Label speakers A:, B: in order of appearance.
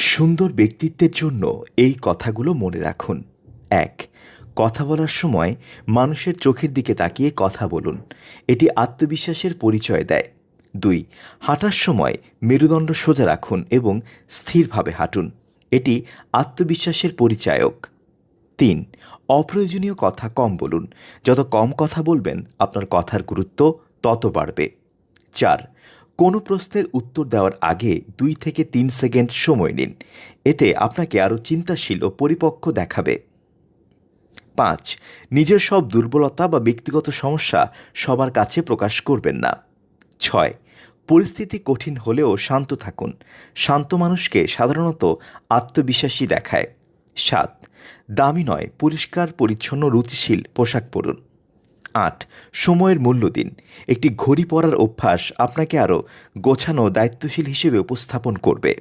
A: সুন্দর ব্যক্তিত্বের জন্য এই কথাগুলো মনে রাখুন। ১. কথা বলার সময় মানুষের চোখের দিকে তাকিয়ে কথা বলুন। এটি আত্মবিশ্বাসের পরিচয় দেয়। ২. হাঁটার সময় মেরুদণ্ড সোজা রাখুন এবং স্থিরভাবে হাঁটুন। এটি আত্মবিশ্বাসের পরিচায়ক। ৩. অপ্রয়োজনীয় কথা কম বলুন। যত কম কথা বলবেন আপনার কথার গুরুত্ব তত বাড়বে। ৪. কোনো প্রশ্নের উত্তর দেওয়ার আগে ২ থেকে ৩ সেকেন্ড সময় নিন। এতে আপনাকে আরও চিন্তাশীল ও পরিপক্ক দেখাবে। ৫. নিজের সব দুর্বলতা বা ব্যক্তিগত সমস্যা সবার কাছে প্রকাশ করবেন না। ৬. পরিস্থিতি কঠিন হলেও শান্ত থাকুন। শান্ত মানুষকে সাধারণত আত্মবিশ্বাসী দেখায়। ৭. দামি নয়, পরিষ্কার পরিচ্ছন্ন রুচিশীল পোশাক পরুন। ৮. সময়ের মূল্য দিন। একটি ঘড়ি পরার অভ্যাস আপনাকে আরও গোছানো দায়িত্বশীল হিসেবে উপস্থাপন করবে।